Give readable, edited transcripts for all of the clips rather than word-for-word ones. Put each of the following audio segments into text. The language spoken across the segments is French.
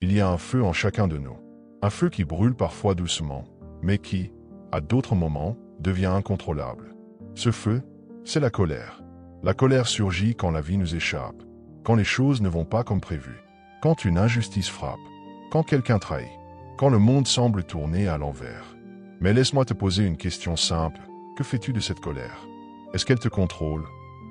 Il y a un feu en chacun de nous. Un feu qui brûle parfois doucement, mais qui, à d'autres moments, devient incontrôlable. Ce feu, c'est la colère. La colère surgit quand la vie nous échappe, quand les choses ne vont pas comme prévu, quand une injustice frappe, quand quelqu'un trahit, quand le monde semble tourner à l'envers. Mais laisse-moi te poser une question simple. Que fais-tu de cette colère? Est-ce qu'elle te contrôle?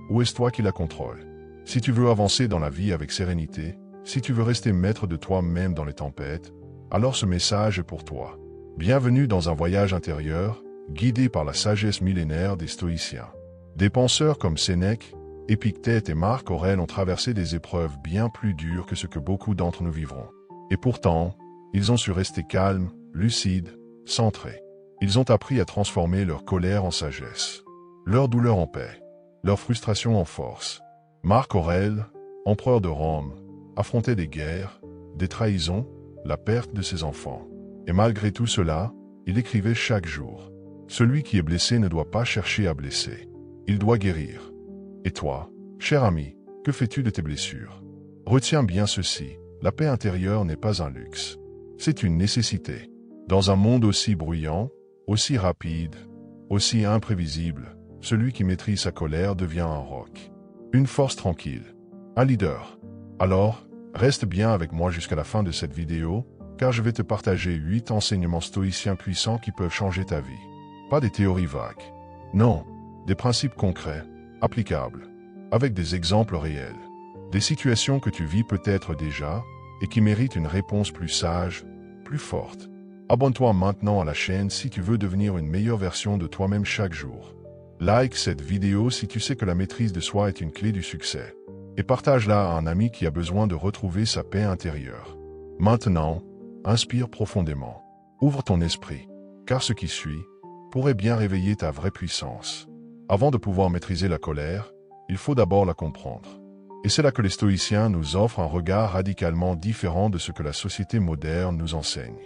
Ou est-ce toi qui la contrôle? Si tu veux avancer dans la vie avec sérénité, si tu veux rester maître de toi-même dans les tempêtes, alors ce message est pour toi. Bienvenue dans un voyage intérieur, guidé par la sagesse millénaire des stoïciens. Des penseurs comme Sénèque, Épictète et Marc Aurèle ont traversé des épreuves bien plus dures que ce que beaucoup d'entre nous vivront. Et pourtant, ils ont su rester calmes, lucides, centrés. Ils ont appris à transformer leur colère en sagesse, leur douleur en paix, leur frustration en force. Marc Aurèle, empereur de Rome, affrontait des guerres, des trahisons, la perte de ses enfants. Et malgré tout cela, il écrivait chaque jour. Celui qui est blessé ne doit pas chercher à blesser. Il doit guérir. Et toi, cher ami, que fais-tu de tes blessures? Retiens bien ceci, la paix intérieure n'est pas un luxe. C'est une nécessité. Dans un monde aussi bruyant, aussi rapide, aussi imprévisible, celui qui maîtrise sa colère devient un roc. Une force tranquille. Un leader. Alors, reste bien avec moi jusqu'à la fin de cette vidéo, car je vais te partager 8 enseignements stoïciens puissants qui peuvent changer ta vie. Pas des théories vagues. Non, des principes concrets, applicables, avec des exemples réels. Des situations que tu vis peut-être déjà et qui méritent une réponse plus sage, plus forte. Abonne-toi maintenant à la chaîne si tu veux devenir une meilleure version de toi-même chaque jour. Like cette vidéo si tu sais que la maîtrise de soi est une clé du succès. Et partage-la à un ami qui a besoin de retrouver sa paix intérieure. Maintenant, inspire profondément. Ouvre ton esprit, car ce qui suit pourrait bien réveiller ta vraie puissance. Avant de pouvoir maîtriser la colère, il faut d'abord la comprendre. Et c'est là que les stoïciens nous offrent un regard radicalement différent de ce que la société moderne nous enseigne.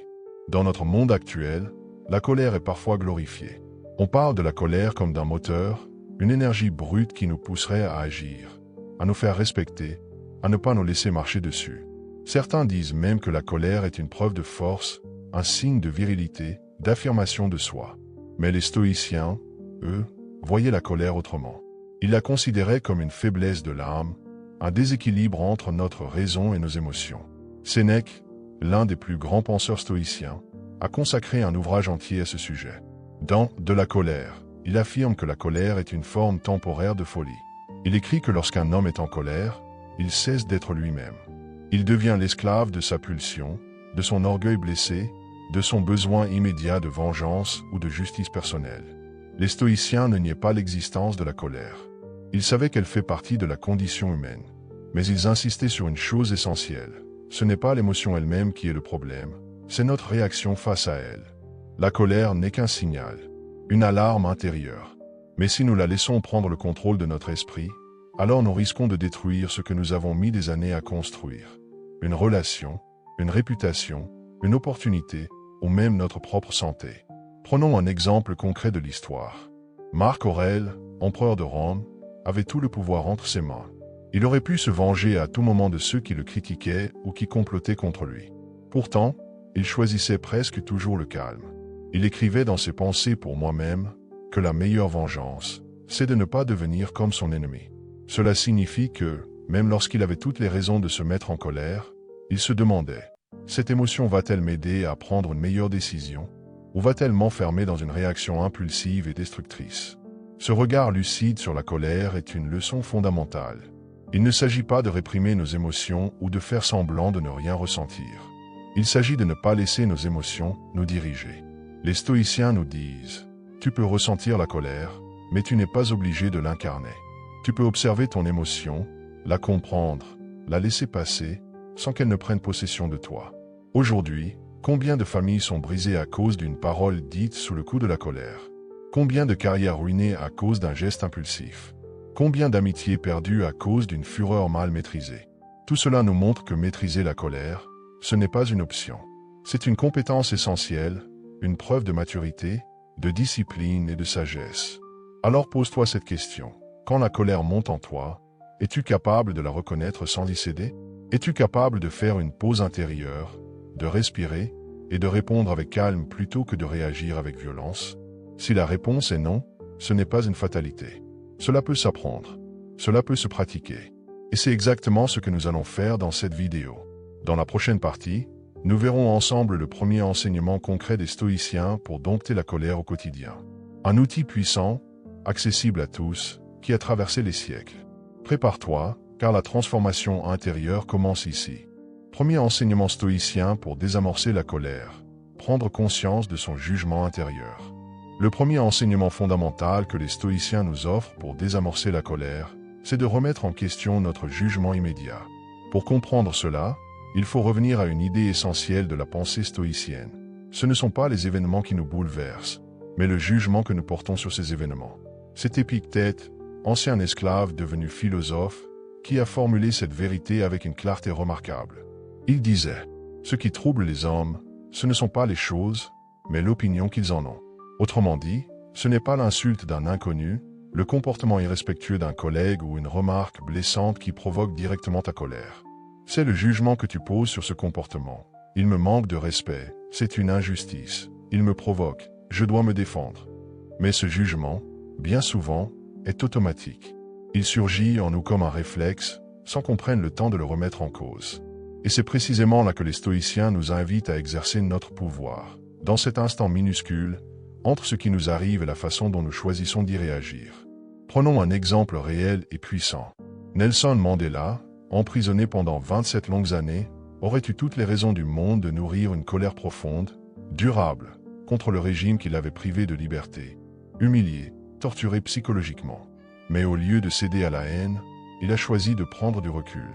Dans notre monde actuel, la colère est parfois glorifiée. On parle de la colère comme d'un moteur, une énergie brute qui nous pousserait à agir, à nous faire respecter, à ne pas nous laisser marcher dessus. Certains disent même que la colère est une preuve de force, un signe de virilité, d'affirmation de soi. Mais les stoïciens, eux, voyaient la colère autrement. Ils la considéraient comme une faiblesse de l'âme, un déséquilibre entre notre raison et nos émotions. Sénèque, l'un des plus grands penseurs stoïciens, a consacré un ouvrage entier à ce sujet. Dans « De la colère », il affirme que la colère est une forme temporaire de folie. Il écrit que lorsqu'un homme est en colère, il cesse d'être lui-même. Il devient l'esclave de sa pulsion, de son orgueil blessé, de son besoin immédiat de vengeance ou de justice personnelle. Les stoïciens ne niaient pas l'existence de la colère. Ils savaient qu'elle fait partie de la condition humaine. Mais ils insistaient sur une chose essentielle. Ce n'est pas l'émotion elle-même qui est le problème, c'est notre réaction face à elle. La colère n'est qu'un signal, une alarme intérieure. Mais si nous la laissons prendre le contrôle de notre esprit, alors nous risquons de détruire ce que nous avons mis des années à construire. Une relation, une réputation, une opportunité, ou même notre propre santé. Prenons un exemple concret de l'histoire. Marc Aurèle, empereur de Rome, avait tout le pouvoir entre ses mains. Il aurait pu se venger à tout moment de ceux qui le critiquaient ou qui complotaient contre lui. Pourtant, il choisissait presque toujours le calme. Il écrivait dans ses pensées pour moi-même que la meilleure vengeance, c'est de ne pas devenir comme son ennemi. Cela signifie que, même lorsqu'il avait toutes les raisons de se mettre en colère, il se demandait, cette émotion va-t-elle m'aider à prendre une meilleure décision, ou va-t-elle m'enfermer dans une réaction impulsive et destructrice? Ce regard lucide sur la colère est une leçon fondamentale. Il ne s'agit pas de réprimer nos émotions ou de faire semblant de ne rien ressentir. Il s'agit de ne pas laisser nos émotions nous diriger. Les stoïciens nous disent, tu peux ressentir la colère, mais tu n'es pas obligé de l'incarner. Tu peux observer ton émotion, la comprendre, la laisser passer, sans qu'elle ne prenne possession de toi. Aujourd'hui, combien de familles sont brisées à cause d'une parole dite sous le coup de la colère? Combien de carrières ruinées à cause d'un geste impulsif? Combien d'amitiés perdues à cause d'une fureur mal maîtrisée? Tout cela nous montre que maîtriser la colère, ce n'est pas une option. C'est une compétence essentielle, une preuve de maturité, de discipline et de sagesse. Alors pose-toi cette question. Quand la colère monte en toi, Es-tu capable de la reconnaître sans y céder? Es-tu capable de faire une pause intérieure, de respirer et de répondre avec calme plutôt que de réagir avec violence? Si la réponse est non, ce n'est pas une fatalité. Cela peut s'apprendre. Cela peut se pratiquer. Et c'est exactement ce que nous allons faire dans cette vidéo. Dans la prochaine partie, nous verrons ensemble le premier enseignement concret des stoïciens pour dompter la colère au quotidien. Un outil puissant, accessible à tous, qui a traversé les siècles. Prépare-toi, car la transformation intérieure commence ici. Premier enseignement stoïcien pour désamorcer la colère. Prendre conscience de son jugement intérieur. Le premier enseignement fondamental que les stoïciens nous offrent pour désamorcer la colère, c'est de remettre en question notre jugement immédiat. Pour comprendre cela, il faut revenir à une idée essentielle de la pensée stoïcienne. Ce ne sont pas les événements qui nous bouleversent, mais le jugement que nous portons sur ces événements. C'est Épictète, ancien esclave devenu philosophe, qui a formulé cette vérité avec une clarté remarquable. Il disait, « Ce qui trouble les hommes, ce ne sont pas les choses, mais l'opinion qu'ils en ont. » Autrement dit, ce n'est pas l'insulte d'un inconnu, le comportement irrespectueux d'un collègue ou une remarque blessante qui provoque directement ta colère. C'est le jugement que tu poses sur ce comportement. Il me manque de respect, c'est une injustice, il me provoque, je dois me défendre. Mais ce jugement, bien souvent, est automatique. Il surgit en nous comme un réflexe, sans qu'on prenne le temps de le remettre en cause. Et c'est précisément là que les stoïciens nous invitent à exercer notre pouvoir, dans cet instant minuscule, entre ce qui nous arrive et la façon dont nous choisissons d'y réagir. Prenons un exemple réel et puissant. Nelson Mandela, emprisonné pendant 27 longues années, aurait eu toutes les raisons du monde de nourrir une colère profonde, durable, contre le régime qui l'avait privé de liberté, humilié, torturé psychologiquement. Mais au lieu de céder à la haine, il a choisi de prendre du recul.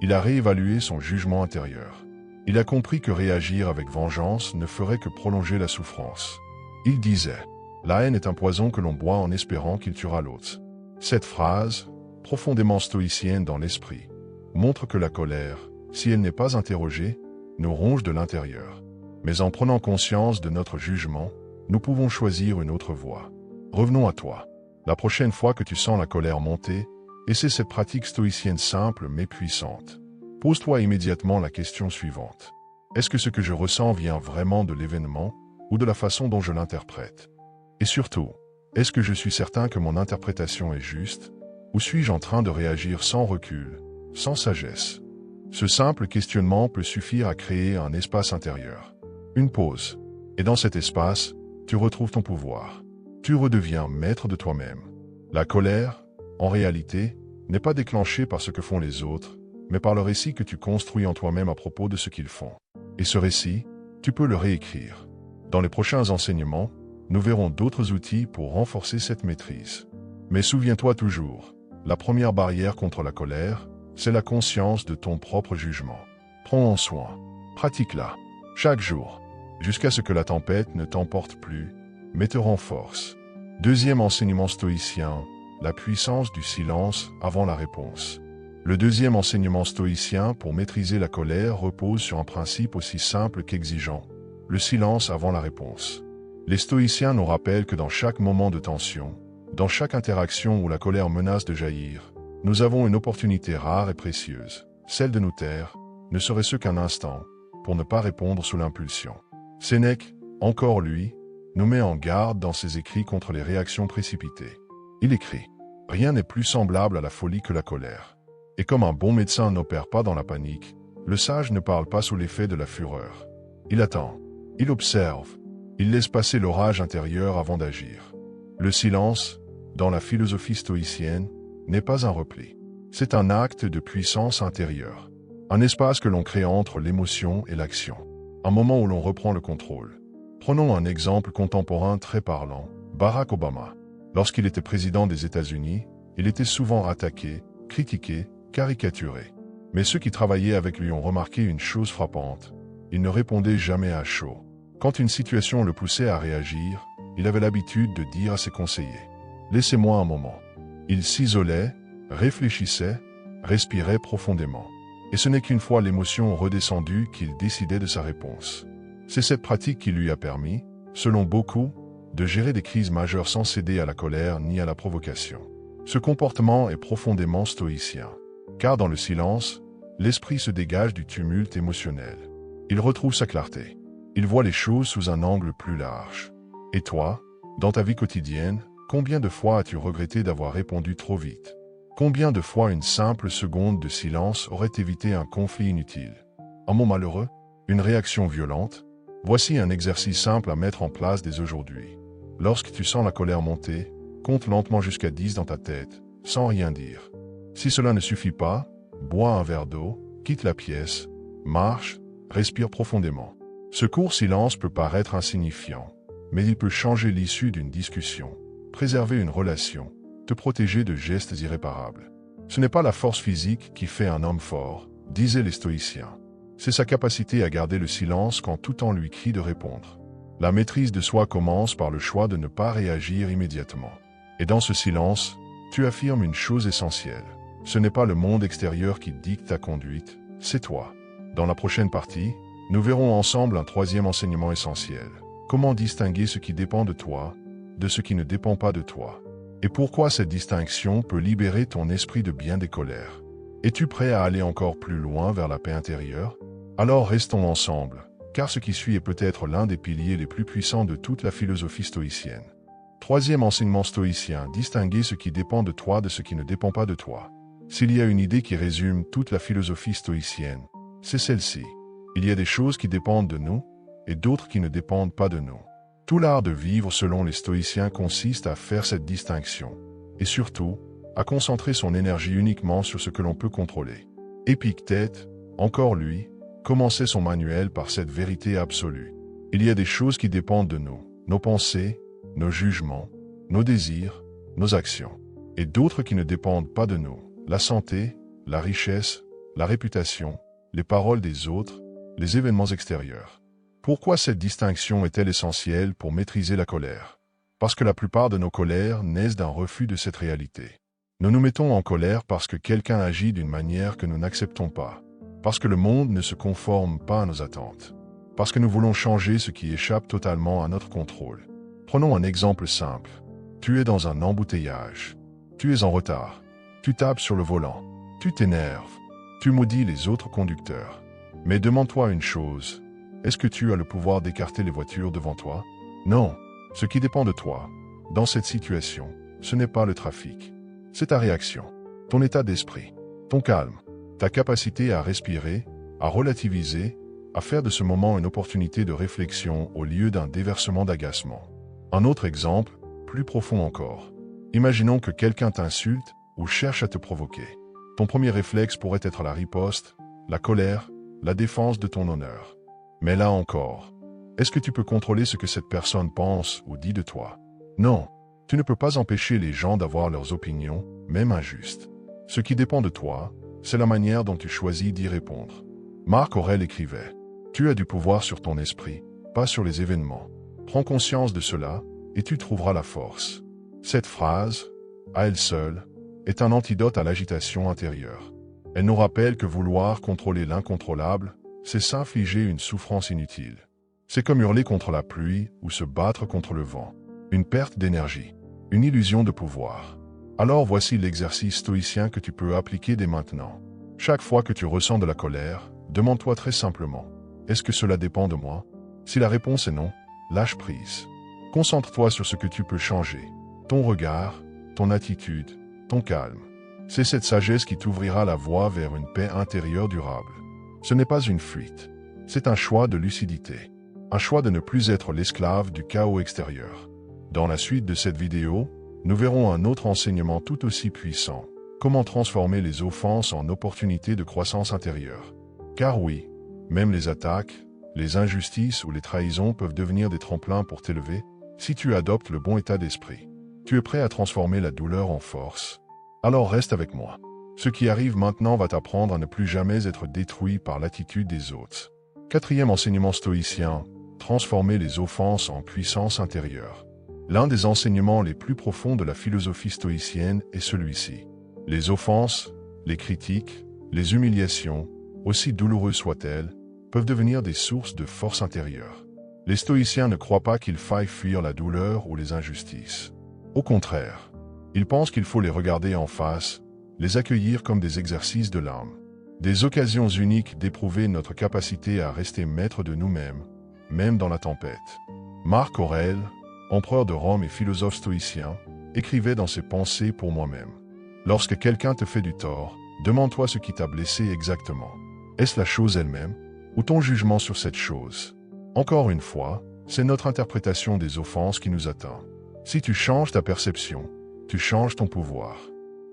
Il a réévalué son jugement intérieur. Il a compris que réagir avec vengeance ne ferait que prolonger la souffrance. Il disait, « La haine est un poison que l'on boit en espérant qu'il tuera l'autre. » Cette phrase, profondément stoïcienne dans l'esprit, montre que la colère, si elle n'est pas interrogée, nous ronge de l'intérieur. Mais en prenant conscience de notre jugement, nous pouvons choisir une autre voie. Revenons à toi. La prochaine fois que tu sens la colère monter, essaie cette pratique stoïcienne simple mais puissante. Pose-toi immédiatement la question suivante. Est-ce que ce que je ressens vient vraiment de l'événement ou de la façon dont je l'interprète? Et surtout, est-ce que je suis certain que mon interprétation est juste, ou suis-je en train de réagir sans recul, sans sagesse? Ce simple questionnement peut suffire à créer un espace intérieur. Une pause. Et dans cet espace, tu retrouves ton pouvoir. Tu redeviens maître de toi-même. La colère, en réalité, n'est pas déclenchée par ce que font les autres, mais par le récit que tu construis en toi-même à propos de ce qu'ils font. Et ce récit, tu peux le réécrire. Dans les prochains enseignements, nous verrons d'autres outils pour renforcer cette maîtrise. Mais souviens-toi toujours, la première barrière contre la colère, c'est la conscience de ton propre jugement. Prends-en soin. Pratique-la, chaque jour, jusqu'à ce que la tempête ne t'emporte plus, mais te renforce. Deuxième enseignement stoïcien, la puissance du silence avant la réponse. Le deuxième enseignement stoïcien pour maîtriser la colère repose sur un principe aussi simple qu'exigeant, le silence avant la réponse. Les stoïciens nous rappellent que dans chaque moment de tension, dans chaque interaction où la colère menace de jaillir, nous avons une opportunité rare et précieuse, celle de nous taire, ne serait-ce qu'un instant, pour ne pas répondre sous l'impulsion. Sénèque, encore lui, nous met en garde dans ses écrits contre les réactions précipitées. Il écrit « Rien n'est plus semblable à la folie que la colère. Et comme un bon médecin n'opère pas dans la panique, le sage ne parle pas sous l'effet de la fureur. Il attend, il observe, il laisse passer l'orage intérieur avant d'agir. Le silence, dans la philosophie stoïcienne, n'est pas un repli. C'est un acte de puissance intérieure. Un espace que l'on crée entre l'émotion et l'action. Un moment où l'on reprend le contrôle. Prenons un exemple contemporain très parlant, Barack Obama. Lorsqu'il était président des États-Unis, il était souvent attaqué, critiqué, caricaturé. Mais ceux qui travaillaient avec lui ont remarqué une chose frappante. Il ne répondait jamais à chaud. Quand une situation le poussait à réagir, il avait l'habitude de dire à ses conseillers « Laissez-moi un moment ». Il s'isolait, réfléchissait, respirait profondément. Et ce n'est qu'une fois l'émotion redescendue qu'il décidait de sa réponse. C'est cette pratique qui lui a permis, selon beaucoup, de gérer des crises majeures sans céder à la colère ni à la provocation. Ce comportement est profondément stoïcien, car dans le silence, l'esprit se dégage du tumulte émotionnel. Il retrouve sa clarté. Il voit les choses sous un angle plus large. Et toi, dans ta vie quotidienne, combien de fois as-tu regretté d'avoir répondu trop vite? Combien de fois une simple seconde de silence aurait évité un conflit inutile? Un mot malheureux? Une réaction violente? Voici un exercice simple à mettre en place dès aujourd'hui. Lorsque tu sens la colère monter, compte lentement jusqu'à 10 dans ta tête, sans rien dire. Si cela ne suffit pas, bois un verre d'eau, quitte la pièce, marche, respire profondément. Ce court silence peut paraître insignifiant, mais il peut changer l'issue d'une discussion, préserver une relation, te protéger de gestes irréparables. Ce n'est pas la force physique qui fait un homme fort, disaient les stoïciens. C'est sa capacité à garder le silence quand tout en lui crie de répondre. La maîtrise de soi commence par le choix de ne pas réagir immédiatement. Et dans ce silence, tu affirmes une chose essentielle. Ce n'est pas le monde extérieur qui dicte ta conduite, c'est toi. Dans la prochaine partie, nous verrons ensemble un troisième enseignement essentiel. Comment distinguer ce qui dépend de toi, de ce qui ne dépend pas de toi. Et pourquoi cette distinction peut libérer ton esprit de bien des colères. Es-tu prêt à aller encore plus loin vers la paix intérieure? Alors restons ensemble, car ce qui suit est peut-être l'un des piliers les plus puissants de toute la philosophie stoïcienne. Troisième enseignement stoïcien, distinguer ce qui dépend de toi de ce qui ne dépend pas de toi. S'il y a une idée qui résume toute la philosophie stoïcienne, c'est celle-ci. Il y a des choses qui dépendent de nous, et d'autres qui ne dépendent pas de nous. Tout l'art de vivre selon les stoïciens consiste à faire cette distinction, et surtout, à concentrer son énergie uniquement sur ce que l'on peut contrôler. Épictète, encore lui, commençait son manuel par cette vérité absolue. Il y a des choses qui dépendent de nous, nos pensées, nos jugements, nos désirs, nos actions, et d'autres qui ne dépendent pas de nous, la santé, la richesse, la réputation, les paroles des autres, les événements extérieurs. Pourquoi cette distinction est-elle essentielle pour maîtriser la colère? Parce que la plupart de nos colères naissent d'un refus de cette réalité. Nous nous mettons en colère parce que quelqu'un agit d'une manière que nous n'acceptons pas, parce que le monde ne se conforme pas à nos attentes, parce que nous voulons changer ce qui échappe totalement à notre contrôle. Prenons un exemple simple. Tu es dans un embouteillage. Tu es en retard. Tu tapes sur le volant. Tu t'énerves. Tu maudis les autres conducteurs. Mais demande-toi une chose. Est-ce que tu as le pouvoir d'écarter les voitures devant toi? Non. Ce qui dépend de toi, dans cette situation, ce n'est pas le trafic. C'est ta réaction, ton état d'esprit, ton calme, ta capacité à respirer, à relativiser, à faire de ce moment une opportunité de réflexion au lieu d'un déversement d'agacement. Un autre exemple, plus profond encore. Imaginons que quelqu'un t'insulte ou cherche à te provoquer. Ton premier réflexe pourrait être la riposte, la colère, la défense de ton honneur. Mais là encore, est-ce que tu peux contrôler ce que cette personne pense ou dit de toi? Non, tu ne peux pas empêcher les gens d'avoir leurs opinions, même injustes. Ce qui dépend de toi, c'est la manière dont tu choisis d'y répondre. Marc Aurèle écrivait « Tu as du pouvoir sur ton esprit, pas sur les événements. Prends conscience de cela, et tu trouveras la force. » Cette phrase, à elle seule, est un antidote à l'agitation intérieure. Elle nous rappelle que vouloir contrôler l'incontrôlable, c'est s'infliger une souffrance inutile. C'est comme hurler contre la pluie ou se battre contre le vent. Une perte d'énergie, une illusion de pouvoir. Alors voici l'exercice stoïcien que tu peux appliquer dès maintenant. Chaque fois que tu ressens de la colère, demande-toi très simplement, est-ce que cela dépend de moi? Si la réponse est non, lâche prise. Concentre-toi sur ce que tu peux changer. Ton regard, ton attitude, ton calme. C'est cette sagesse qui t'ouvrira la voie vers une paix intérieure durable. Ce n'est pas une fuite. C'est un choix de lucidité. Un choix de ne plus être l'esclave du chaos extérieur. Dans la suite de cette vidéo, nous verrons un autre enseignement tout aussi puissant. Comment transformer les offenses en opportunités de croissance intérieure. Car oui, même les attaques, les injustices ou les trahisons peuvent devenir des tremplins pour t'élever, si tu adoptes le bon état d'esprit. Tu es prêt à transformer la douleur en force. Alors reste avec moi. Ce qui arrive maintenant va t'apprendre à ne plus jamais être détruit par l'attitude des autres. Quatrième enseignement stoïcien, transformer les offenses en puissance intérieure. L'un des enseignements les plus profonds de la philosophie stoïcienne est celui-ci. Les offenses, les critiques, les humiliations, aussi douloureuses soient-elles, peuvent devenir des sources de force intérieure. Les stoïciens ne croient pas qu'il faille fuir la douleur ou les injustices. Au contraire, Ils pensent qu'il faut les regarder en face, les accueillir comme des exercices de l'âme. Des occasions uniques d'éprouver notre capacité à rester maître de nous-mêmes, même dans la tempête. Marc Aurèle, empereur de Rome et philosophe stoïcien, écrivait dans ses Pensées pour moi-même. Lorsque quelqu'un te fait du tort, demande-toi ce qui t'a blessé exactement. Est-ce la chose elle-même, ou ton jugement sur cette chose? Encore une fois, c'est notre interprétation des offenses qui nous atteint. Si tu changes ta perception, tu changes ton pouvoir.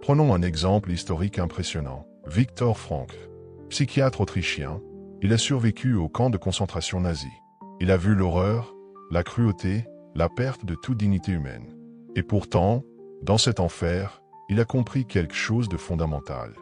Prenons un exemple historique impressionnant. Viktor Frankl, psychiatre autrichien, il a survécu au camp de concentration nazi. Il a vu l'horreur, la cruauté, la perte de toute dignité humaine. Et pourtant, dans cet enfer, il a compris quelque chose de fondamental.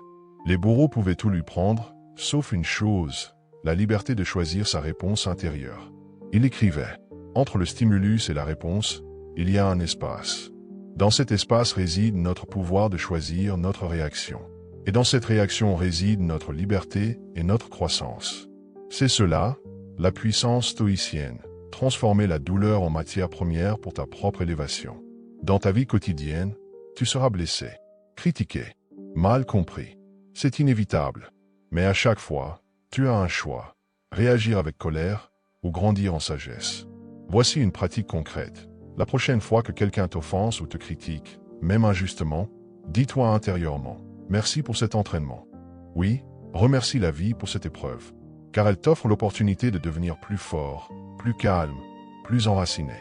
Les bourreaux pouvaient tout lui prendre, sauf une chose, la liberté de choisir sa réponse intérieure. Il écrivait, « Entre le stimulus et la réponse, il y a un espace. Dans cet espace réside notre pouvoir de choisir notre réaction. Et dans cette réaction réside notre liberté et notre croissance. C'est cela, la puissance stoïcienne, transformer la douleur en matière première pour ta propre élévation. Dans ta vie quotidienne, tu seras blessé, critiqué, mal compris. C'est inévitable. Mais à chaque fois, tu as un choix, réagir avec colère ou grandir en sagesse. Voici une pratique concrète. La prochaine fois que quelqu'un t'offense ou te critique, même injustement, dis-toi intérieurement, merci pour cet entraînement. Oui, remercie la vie pour cette épreuve, car elle t'offre l'opportunité de devenir plus fort, plus calme, plus enraciné.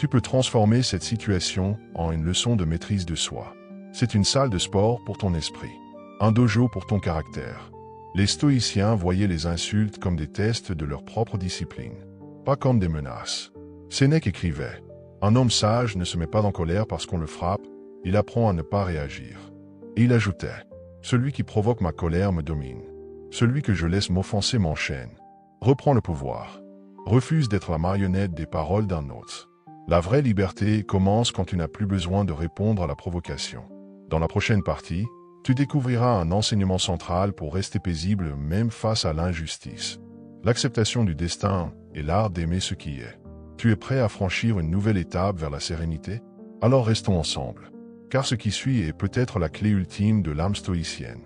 Tu peux transformer cette situation en une leçon de maîtrise de soi. C'est une salle de sport pour ton esprit, un dojo pour ton caractère. Les stoïciens voyaient les insultes comme des tests de leur propre discipline, pas comme des menaces. Sénèque écrivait, « Un homme sage ne se met pas en colère parce qu'on le frappe, il apprend à ne pas réagir. » Et il ajoutait, « Celui qui provoque ma colère me domine. Celui que je laisse m'offenser m'enchaîne. Reprends le pouvoir. Refuse d'être la marionnette des paroles d'un autre. La vraie liberté commence quand tu n'as plus besoin de répondre à la provocation. » Dans la prochaine partie, tu découvriras un enseignement central pour rester paisible même face à l'injustice. L'acceptation du destin et l'art d'aimer ce qui est. Tu es prêt à franchir une nouvelle étape vers la sérénité? Alors restons ensemble. Car ce qui suit est peut-être la clé ultime de l'âme stoïcienne.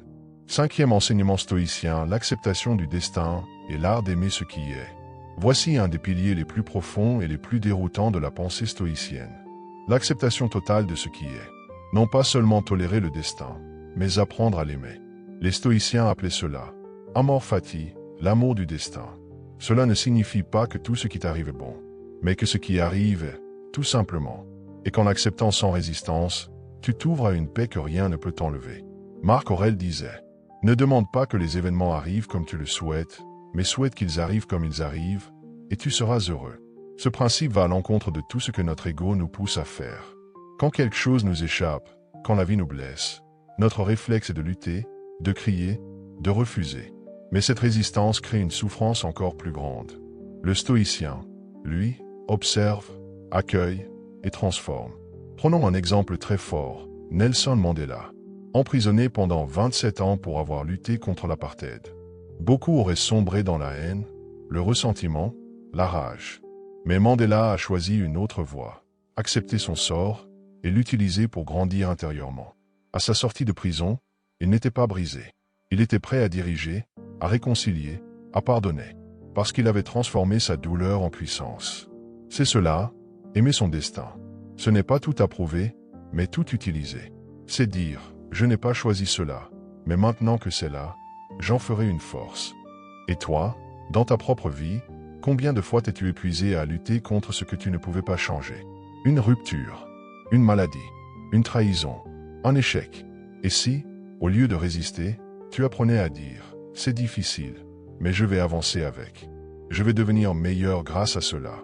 5e enseignement stoïcien, l'acceptation du destin et l'art d'aimer ce qui est. Voici un des piliers les plus profonds et les plus déroutants de la pensée stoïcienne. L'acceptation totale de ce qui est. Non pas seulement tolérer le destin, mais apprendre à l'aimer. Les stoïciens appelaient cela amor fati, l'amour du destin. Cela ne signifie pas que tout ce qui t'arrive est bon, mais que ce qui arrive est, tout simplement. Et qu'en acceptant sans résistance, tu t'ouvres à une paix que rien ne peut t'enlever. Marc Aurèle disait, « Ne demande pas que les événements arrivent comme tu le souhaites, mais souhaite qu'ils arrivent comme ils arrivent, et tu seras heureux. » Ce principe va à l'encontre de tout ce que notre ego nous pousse à faire. Quand quelque chose nous échappe, quand la vie nous blesse, notre réflexe est de lutter, de crier, de refuser. Mais cette résistance crée une souffrance encore plus grande. Le stoïcien, lui, observe, accueille et transforme. Prenons un exemple très fort, Nelson Mandela, emprisonné pendant 27 ans pour avoir lutté contre l'apartheid. Beaucoup auraient sombré dans la haine, le ressentiment, la rage. Mais Mandela a choisi une autre voie, accepter son sort et l'utiliser pour grandir intérieurement. À sa sortie de prison, il n'était pas brisé. Il était prêt à diriger, à réconcilier, à pardonner, parce qu'il avait transformé sa douleur en puissance. C'est cela, aimer son destin. Ce n'est pas tout approuver, mais tout utiliser. C'est dire, je n'ai pas choisi cela, mais maintenant que c'est là, j'en ferai une force. Et toi, dans ta propre vie, combien de fois t'es-tu épuisé à lutter contre ce que tu ne pouvais pas changer? Une rupture, une maladie, une trahison, un échec. Et si, au lieu de résister, tu apprenais à dire, c'est difficile, mais je vais avancer avec. Je vais devenir meilleur grâce à cela.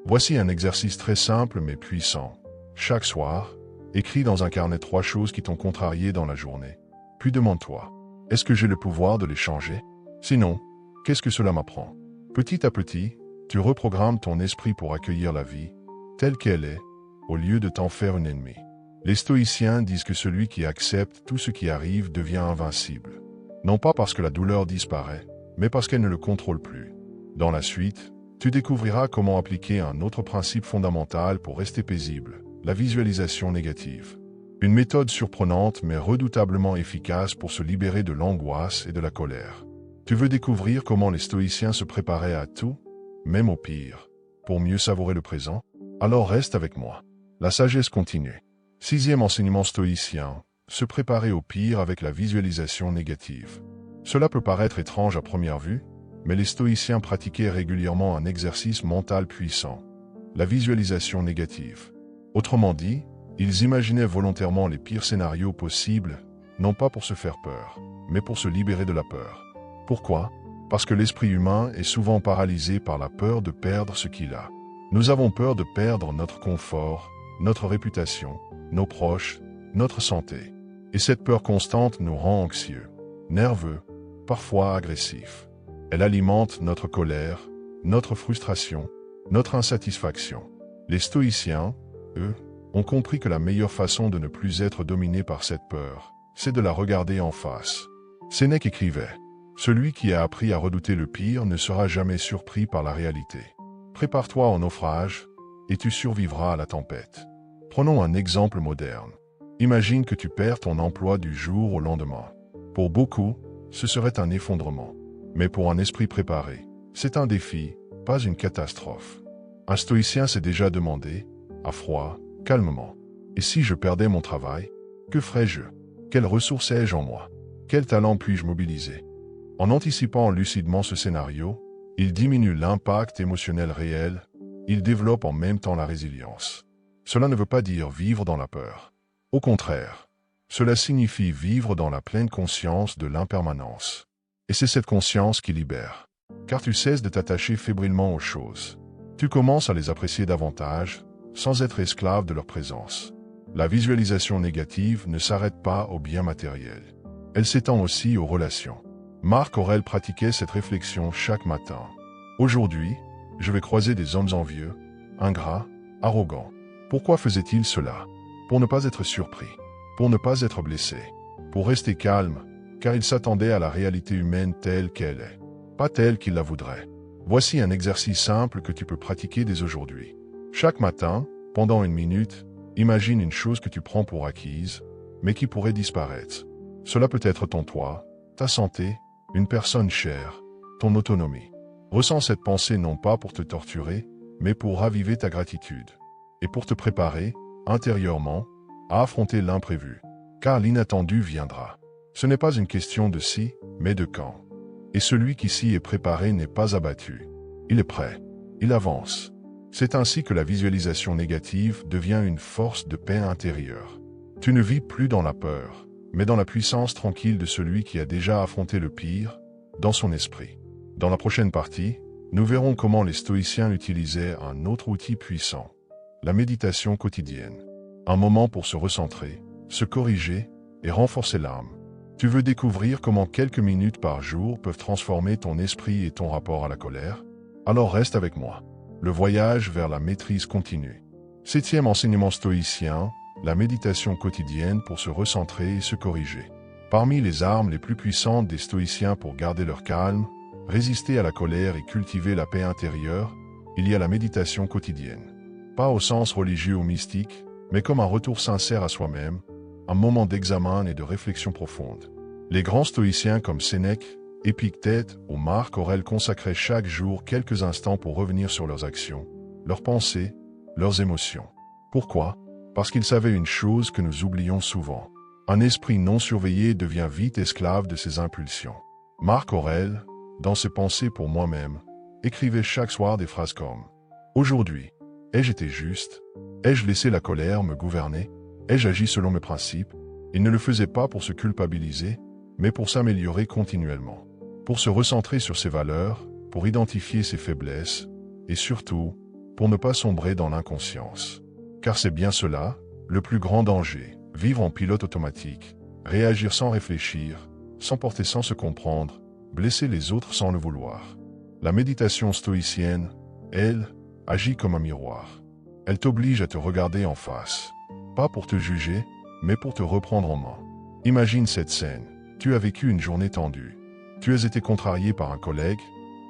Voici un exercice très simple mais puissant. Chaque soir, écris dans un carnet 3 choses qui t'ont contrarié dans la journée. Puis demande-toi, est-ce que j'ai le pouvoir de les changer? Sinon, qu'est-ce que cela m'apprend? Petit à petit, tu reprogrammes ton esprit pour accueillir la vie, telle qu'elle est, au lieu de t'en faire une ennemie. Les stoïciens disent que celui qui accepte tout ce qui arrive devient invincible. Non pas parce que la douleur disparaît, mais parce qu'elle ne le contrôle plus. Dans la suite, tu découvriras comment appliquer un autre principe fondamental pour rester paisible, la visualisation négative. Une méthode surprenante mais redoutablement efficace pour se libérer de l'angoisse et de la colère. Tu veux découvrir comment les stoïciens se préparaient à tout, même au pire, pour mieux savourer le présent? Alors reste avec moi. La sagesse continue. 6e enseignement stoïcien, se préparer au pire avec la visualisation négative. Cela peut paraître étrange à première vue, mais les stoïciens pratiquaient régulièrement un exercice mental puissant, la visualisation négative. Autrement dit, ils imaginaient volontairement les pires scénarios possibles, non pas pour se faire peur, mais pour se libérer de la peur. Pourquoi? Parce que l'esprit humain est souvent paralysé par la peur de perdre ce qu'il a. Nous avons peur de perdre notre confort, notre réputation, nos proches, notre santé. Et cette peur constante nous rend anxieux, nerveux, parfois agressifs. Elle alimente notre colère, notre frustration, notre insatisfaction. Les stoïciens, eux, ont compris que la meilleure façon de ne plus être dominé par cette peur, c'est de la regarder en face. Sénèque écrivait « Celui qui a appris à redouter le pire ne sera jamais surpris par la réalité. Prépare-toi au naufrage, et tu survivras à la tempête. » Prenons un exemple moderne. Imagine que tu perds ton emploi du jour au lendemain. Pour beaucoup, ce serait un effondrement. Mais pour un esprit préparé, c'est un défi, pas une catastrophe. Un stoïcien s'est déjà demandé, à froid, calmement, « Et si je perdais mon travail, que ferais-je? Quelles ressources ai-je en moi? Quel talent puis-je mobiliser ?» En anticipant lucidement ce scénario, il diminue l'impact émotionnel réel, il développe en même temps la résilience. Cela ne veut pas dire vivre dans la peur. Au contraire, cela signifie vivre dans la pleine conscience de l'impermanence. Et c'est cette conscience qui libère. Car tu cesses de t'attacher fébrilement aux choses. Tu commences à les apprécier davantage, sans être esclave de leur présence. La visualisation négative ne s'arrête pas aux biens matériels. Elle s'étend aussi aux relations. Marc Aurèle pratiquait cette réflexion chaque matin. Aujourd'hui, je vais croiser des hommes envieux, ingrats, arrogants. Pourquoi faisait-il cela? Pour ne pas être surpris, pour ne pas être blessé, pour rester calme, car il s'attendait à la réalité humaine telle qu'elle est, pas telle qu'il la voudrait. Voici un exercice simple que tu peux pratiquer dès aujourd'hui. Chaque matin, pendant 1 minute, imagine une chose que tu prends pour acquise, mais qui pourrait disparaître. Cela peut être ton toit, ta santé, une personne chère, ton autonomie. Ressens cette pensée non pas pour te torturer, mais pour raviver ta gratitude. Et pour te préparer, intérieurement, à affronter l'imprévu. Car l'inattendu viendra. Ce n'est pas une question de si, mais de quand. Et celui qui s'y est préparé n'est pas abattu. Il est prêt. Il avance. C'est ainsi que la visualisation négative devient une force de paix intérieure. Tu ne vis plus dans la peur, mais dans la puissance tranquille de celui qui a déjà affronté le pire, dans son esprit. Dans la prochaine partie, nous verrons comment les stoïciens utilisaient un autre outil puissant, la méditation quotidienne. Un moment pour se recentrer, se corriger et renforcer l'âme. Tu veux découvrir comment quelques minutes par jour peuvent transformer ton esprit et ton rapport à la colère? Alors reste avec moi. Le voyage vers la maîtrise continue. 7e enseignement stoïcien, la méditation quotidienne pour se recentrer et se corriger. Parmi les armes les plus puissantes des stoïciens pour garder leur calme, résister à la colère et cultiver la paix intérieure, il y a la méditation quotidienne. Pas au sens religieux ou mystique, mais comme un retour sincère à soi-même, un moment d'examen et de réflexion profonde. Les grands stoïciens comme Sénèque, Épictète ou Marc Aurèle consacraient chaque jour quelques instants pour revenir sur leurs actions, leurs pensées, leurs émotions. Pourquoi? Parce qu'ils savaient une chose que nous oublions souvent. Un esprit non surveillé devient vite esclave de ses impulsions. Marc Aurèle, dans ses pensées pour moi-même, écrivait chaque soir des phrases comme « Aujourd'hui, ai-je été juste? Ai-je laissé la colère me gouverner? Ai-je agi selon mes principes ?» Il ne le faisait pas pour se culpabiliser, mais pour s'améliorer continuellement. Pour se recentrer sur ses valeurs, pour identifier ses faiblesses, et surtout, pour ne pas sombrer dans l'inconscience. Car c'est bien cela, le plus grand danger, vivre en pilote automatique, réagir sans réfléchir, s'emporter sans se comprendre, blesser les autres sans le vouloir. La méditation stoïcienne, elle, agit comme un miroir. Elle t'oblige à te regarder en face, pas pour te juger, mais pour te reprendre en main. Imagine cette scène, tu as vécu une journée tendue. Tu as été contrarié par un collègue,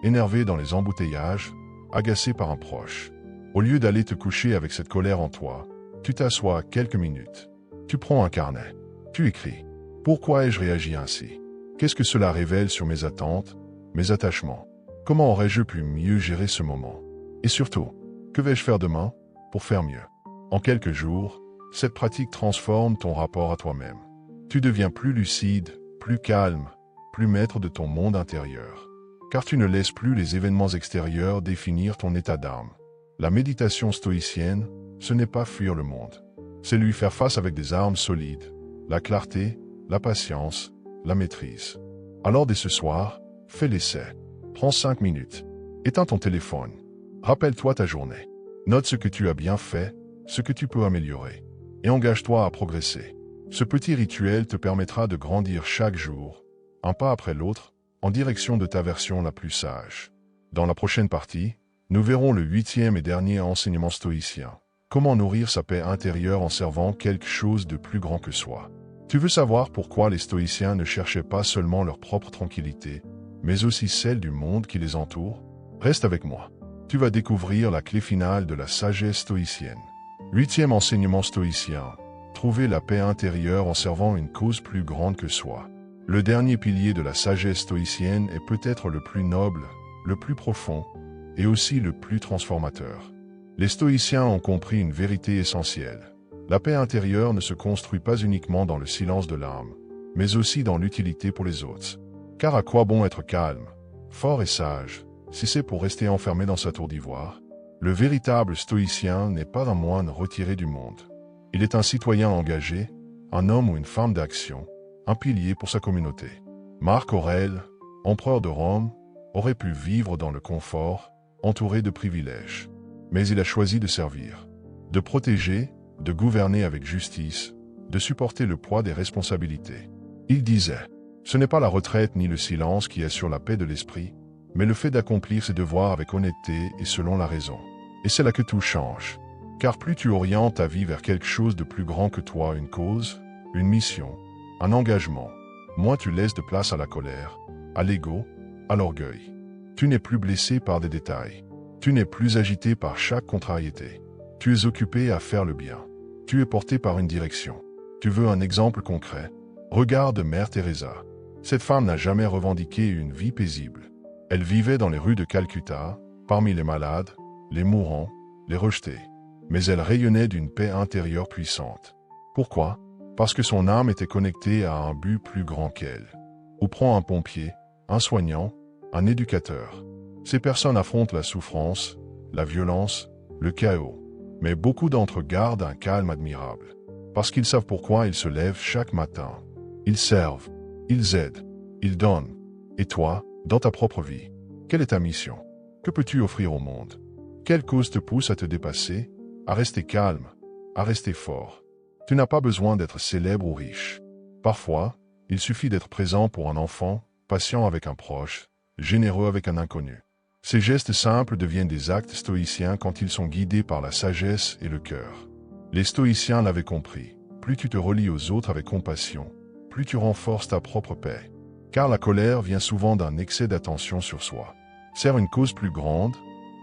énervé dans les embouteillages, agacé par un proche. Au lieu d'aller te coucher avec cette colère en toi, tu t'assois quelques minutes. Tu prends un carnet. Tu écris. Pourquoi ai-je réagi ainsi? Qu'est-ce que cela révèle sur mes attentes, mes attachements? Comment aurais-je pu mieux gérer ce moment? Et surtout, que vais-je faire demain pour faire mieux? En quelques jours, cette pratique transforme ton rapport à toi-même. Tu deviens plus lucide, plus calme, plus maître de ton monde intérieur. Car tu ne laisses plus les événements extérieurs définir ton état d'âme. La méditation stoïcienne, ce n'est pas fuir le monde. C'est lui faire face avec des armes solides, la clarté, la patience, la maîtrise. Alors dès ce soir, fais l'essai. Prends 5 minutes. Éteins ton téléphone. Rappelle-toi ta journée. Note ce que tu as bien fait, ce que tu peux améliorer. Et engage-toi à progresser. Ce petit rituel te permettra de grandir chaque jour, un pas après l'autre, en direction de ta version la plus sage. Dans la prochaine partie, nous verrons le 8e et dernier enseignement stoïcien. Comment nourrir sa paix intérieure en servant quelque chose de plus grand que soi. Tu veux savoir pourquoi les stoïciens ne cherchaient pas seulement leur propre tranquillité, mais aussi celle du monde qui les entoure? Reste avec moi. Tu vas découvrir la clé finale de la sagesse stoïcienne. 8e enseignement stoïcien. Trouver la paix intérieure en servant une cause plus grande que soi. Le dernier pilier de la sagesse stoïcienne est peut-être le plus noble, le plus profond, et aussi le plus transformateur. Les stoïciens ont compris une vérité essentielle. La paix intérieure ne se construit pas uniquement dans le silence de l'âme, mais aussi dans l'utilité pour les autres. Car à quoi bon être calme, fort et sage, si c'est pour rester enfermé dans sa tour d'ivoire? Le véritable stoïcien n'est pas un moine retiré du monde. Il est un citoyen engagé, un homme ou une femme d'action, un pilier pour sa communauté. Marc Aurèle, empereur de Rome, aurait pu vivre dans le confort, entouré de privilèges. Mais il a choisi de servir, de protéger, de gouverner avec justice, de supporter le poids des responsabilités. Il disait, ce n'est pas la retraite ni le silence qui assure la paix de l'esprit, mais le fait d'accomplir ses devoirs avec honnêteté et selon la raison. Et c'est là que tout change. Car plus tu orientes ta vie vers quelque chose de plus grand que toi, une cause, une mission, un engagement, moins tu laisses de place à la colère, à l'ego, à l'orgueil. Tu n'es plus blessé par des détails. Tu n'es plus agité par chaque contrariété. Tu es occupé à faire le bien. Tu es porté par une direction. Tu veux un exemple concret? Regarde Mère Teresa. Cette femme n'a jamais revendiqué une vie paisible. Elle vivait dans les rues de Calcutta, parmi les malades, les mourants, les rejetés. Mais elle rayonnait d'une paix intérieure puissante. Pourquoi? Parce que son âme était connectée à un but plus grand qu'elle. Ou prends un pompier, un soignant, un éducateur. Ces personnes affrontent la souffrance, la violence, le chaos. Mais beaucoup d'entre eux gardent un calme admirable. Parce qu'ils savent pourquoi ils se lèvent chaque matin. Ils servent, ils aident, ils donnent. Et toi, dans ta propre vie, quelle est ta mission? Que peux-tu offrir au monde? Quelle cause te pousse à te dépasser, à rester calme, à rester fort? Tu n'as pas besoin d'être célèbre ou riche. Parfois, il suffit d'être présent pour un enfant, patient avec un proche, généreux avec un inconnu. Ces gestes simples deviennent des actes stoïciens quand ils sont guidés par la sagesse et le cœur. Les stoïciens l'avaient compris. Plus tu te relis aux autres avec compassion, plus tu renforces ta propre paix. Car la colère vient souvent d'un excès d'attention sur soi. Serre une cause plus grande,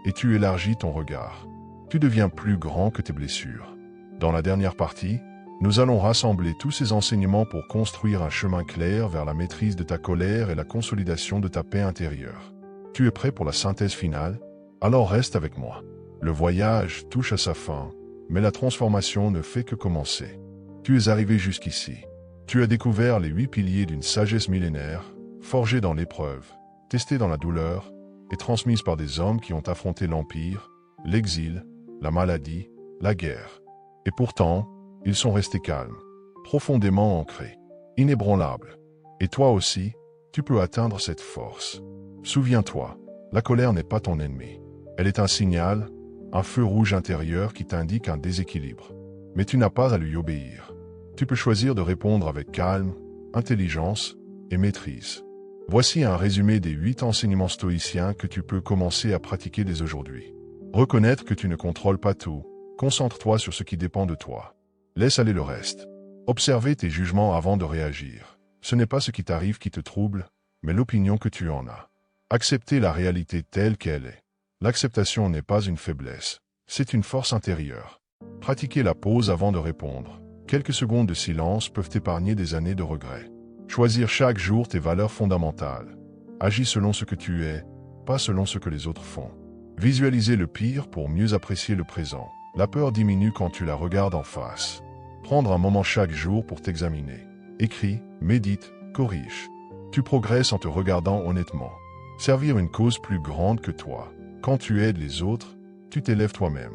et tu élargis ton regard. Tu deviens plus grand que tes blessures. Dans la dernière partie, nous allons rassembler tous ces enseignements pour construire un chemin clair vers la maîtrise de ta colère et la consolidation de ta paix intérieure. Tu es prêt pour la synthèse finale? Alors reste avec moi. Le voyage touche à sa fin, mais la transformation ne fait que commencer. Tu es arrivé jusqu'ici. Tu as découvert les 8 piliers d'une sagesse millénaire, forgée dans l'épreuve, testée dans la douleur et transmise par des hommes qui ont affronté l'empire, l'exil, la maladie, la guerre. Et pourtant, ils sont restés calmes, profondément ancrés, inébranlables. Et toi aussi, tu peux atteindre cette force. Souviens-toi, la colère n'est pas ton ennemi. Elle est un signal, un feu rouge intérieur qui t'indique un déséquilibre. Mais tu n'as pas à lui obéir. Tu peux choisir de répondre avec calme, intelligence et maîtrise. Voici un résumé des 8 enseignements stoïciens que tu peux commencer à pratiquer dès aujourd'hui. Reconnaître que tu ne contrôles pas tout. Concentre-toi sur ce qui dépend de toi. Laisse aller le reste. Observer tes jugements avant de réagir. Ce n'est pas ce qui t'arrive qui te trouble, mais l'opinion que tu en as. Accepter la réalité telle qu'elle est. L'acceptation n'est pas une faiblesse, c'est une force intérieure. Pratiquer la pause avant de répondre. Quelques secondes de silence peuvent épargner des années de regrets. Choisir chaque jour tes valeurs fondamentales. Agis selon ce que tu es, pas selon ce que les autres font. Visualiser le pire pour mieux apprécier le présent. La peur diminue quand tu la regardes en face. Prendre un moment chaque jour pour t'examiner. Écris, médite, corrige. Tu progresses en te regardant honnêtement. Servir une cause plus grande que toi. Quand tu aides les autres, tu t'élèves toi-même.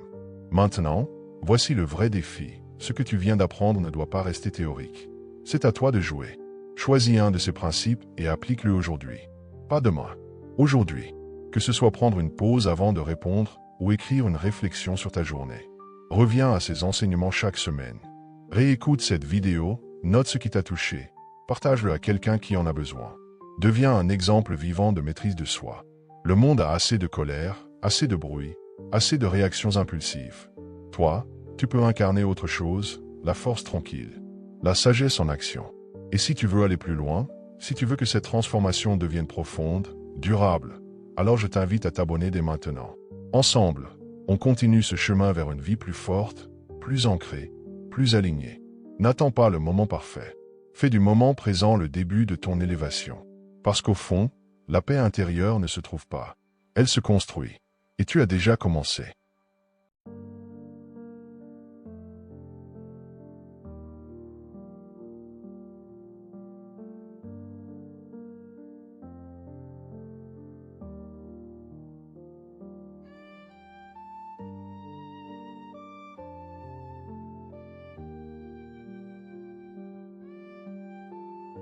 Maintenant, voici le vrai défi. Ce que tu viens d'apprendre ne doit pas rester théorique. C'est à toi de jouer. Choisis un de ces principes et applique-le aujourd'hui. Pas demain. Aujourd'hui. Que ce soit prendre une pause avant de répondre ou écrire une réflexion sur ta journée. Reviens à ces enseignements chaque semaine. Réécoute cette vidéo, note ce qui t'a touché. Partage-le à quelqu'un qui en a besoin. Deviens un exemple vivant de maîtrise de soi. Le monde a assez de colère, assez de bruit, assez de réactions impulsives. Toi, tu peux incarner autre chose, la force tranquille, la sagesse en action. Et si tu veux aller plus loin, si tu veux que cette transformation devienne profonde, durable, alors je t'invite à t'abonner dès maintenant. Ensemble, on continue ce chemin vers une vie plus forte, plus ancrée, plus alignée. N'attends pas le moment parfait. Fais du moment présent le début de ton élévation. Parce qu'au fond, la paix intérieure ne se trouve pas. Elle se construit. Et tu as déjà commencé.